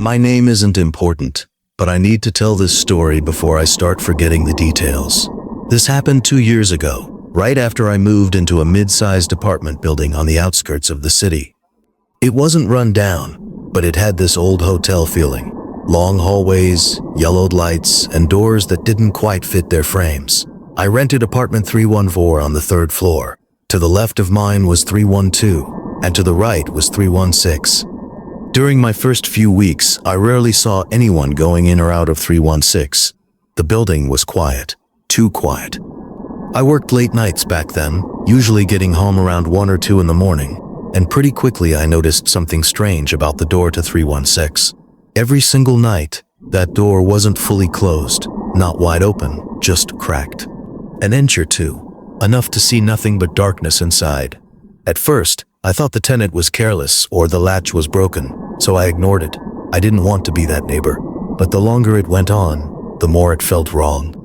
My name isn't important, but I need to tell this story before I start forgetting the details. This happened 2 years ago, right after I moved into a mid-sized apartment building on the outskirts of the city. It wasn't run down, but it had this old hotel feeling. Long hallways, yellowed lights, and doors that didn't quite fit their frames. I rented apartment 314 on the 3rd floor. To the left of mine was 312, and to the right was 316. During my first few weeks, I rarely saw anyone going in or out of 316. The building was quiet, too quiet. I worked late nights back then, usually getting home around 1 or 2 in the morning, and pretty quickly I noticed something strange about the door to 316. Every single night, that door wasn't fully closed, not wide open, just cracked. An inch or two, enough to see nothing but darkness inside. At first, I thought the tenant was careless or the latch was broken, so I ignored it. I didn't want to be that neighbor, but the longer it went on, the more it felt wrong.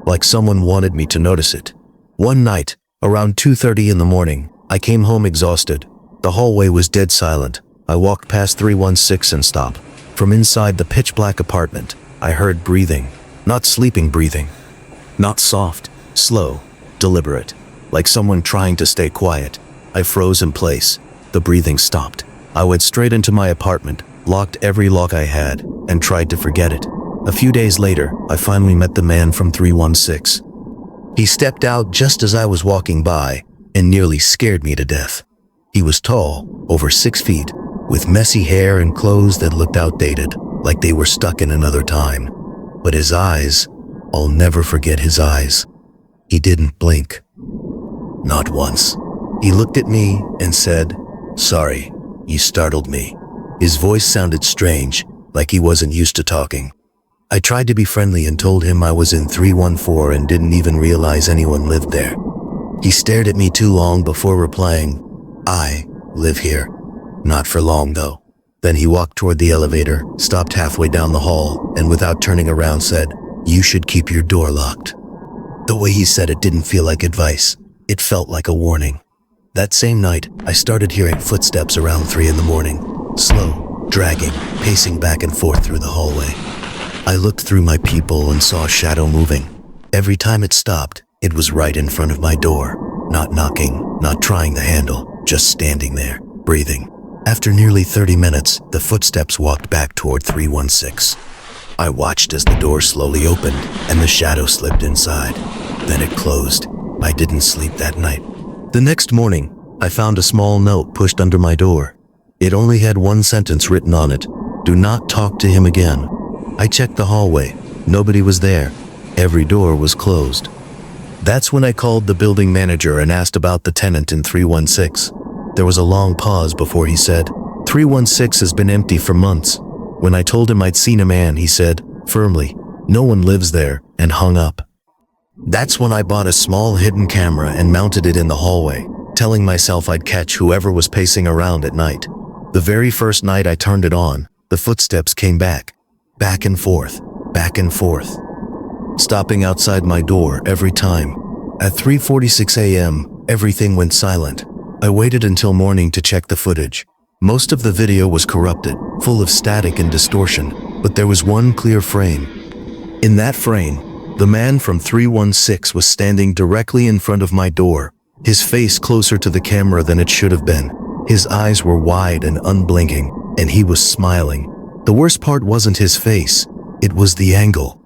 Like someone wanted me to notice it. One night, around 2:30 in the morning, I came home exhausted. The hallway was dead silent. I walked past 316 and stopped. From inside the pitch-black apartment, I heard breathing. Not sleeping breathing. Not soft, slow, deliberate, like someone trying to stay quiet. I froze in place. The breathing stopped. I went straight into my apartment, locked every lock I had, and tried to forget it. A few days later, I finally met the man from 316. He stepped out just as I was walking by and nearly scared me to death. He was tall, over 6 feet, with messy hair and clothes that looked outdated, like they were stuck in another time. But his eyes, I'll never forget his eyes. He didn't blink. Not once. He looked at me and said, "Sorry, you startled me." His voice sounded strange, like he wasn't used to talking. I tried to be friendly and told him I was in 314 and didn't even realize anyone lived there. He stared at me too long before replying, "I live here." Not for long though. Then he walked toward the elevator, stopped halfway down the hall, and without turning around said, "You should keep your door locked." The way he said it didn't feel like advice. It felt like a warning. That same night, I started hearing footsteps around 3 in the morning. Slow, dragging, pacing back and forth through the hallway. I looked through my peephole and saw a shadow moving. Every time it stopped, it was right in front of my door. Not knocking, not trying the handle, just standing there, breathing. After nearly 30 minutes, the footsteps walked back toward 316. I watched as the door slowly opened and the shadow slipped inside. Then it closed. I didn't sleep that night. The next morning, I found a small note pushed under my door. It only had one sentence written on it: "Do not talk to him again." I checked the hallway. Nobody was there. Every door was closed. That's when I called the building manager and asked about the tenant in 316. There was a long pause before he said, "316 has been empty for months." When I told him I'd seen a man, he said, firmly, "No one lives there," and hung up. That's when I bought a small hidden camera and mounted it in the hallway, telling myself I'd catch whoever was pacing around at night. The very first night I turned it on, the footsteps came back and forth, back and forth, stopping outside my door every time. At 3:46 a.m., everything went silent. I waited until morning to check the footage. Most of the video was corrupted, full of static and distortion, but there was one clear frame. In that frame, the man from 316 was standing directly in front of my door, his face closer to the camera than it should have been. His eyes were wide and unblinking, and he was smiling. The worst part wasn't his face, it was the angle.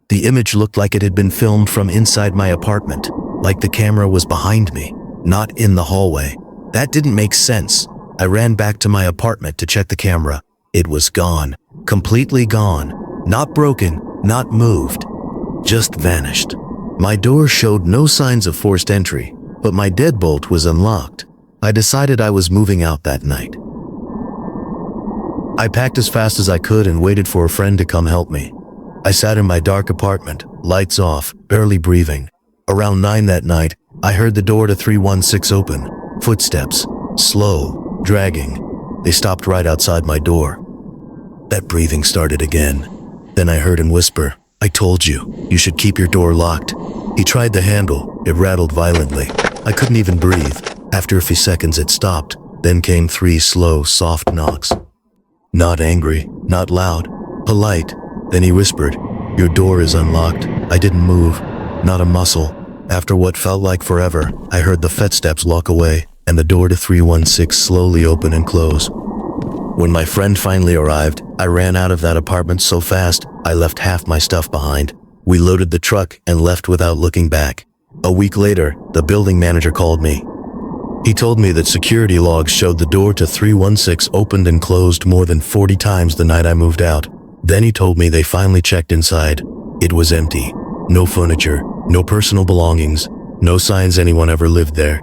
The image looked like it had been filmed from inside my apartment, like the camera was behind me, not in the hallway. That didn't make sense. I ran back to my apartment to check the camera. It was gone, completely gone. Not broken, not moved, just vanished. My door showed no signs of forced entry, but my deadbolt was unlocked. I decided I was moving out that night. I packed as fast as I could and waited for a friend to come help me. I sat in my dark apartment, lights off, barely breathing. Around 9 that night, I heard the door to 316 open. Footsteps, slow, dragging. They stopped right outside my door. That breathing started again. Then I heard him whisper, "I told you, you should keep your door locked." He tried the handle. It rattled violently. I couldn't even breathe. After a few seconds it stopped. Then came 3 slow, soft knocks. Not angry, not loud, polite. Then he whispered, "Your door is unlocked." I didn't move, not a muscle. After what felt like forever, I heard the footsteps walk away and the door to 316 slowly open and close. When my friend finally arrived, I ran out of that apartment so fast, I left half my stuff behind. We loaded the truck and left without looking back. A week later, the building manager called me. He told me that security logs showed the door to 316 opened and closed more than 40 times the night I moved out. Then he told me they finally checked inside. It was empty. No furniture, no personal belongings, no signs anyone ever lived there.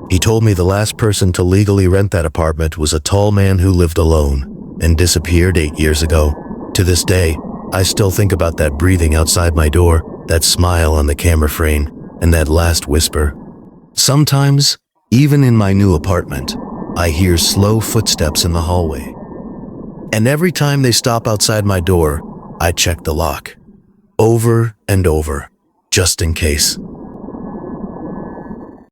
He told me the last person to legally rent that apartment was a tall man who lived alone and disappeared 8 years ago. To this day, I still think about that breathing outside my door, that smile on the camera frame, and that last whisper. Sometimes, even in my new apartment, I hear slow footsteps in the hallway. And every time they stop outside my door, I check the lock. Over and over, just in case.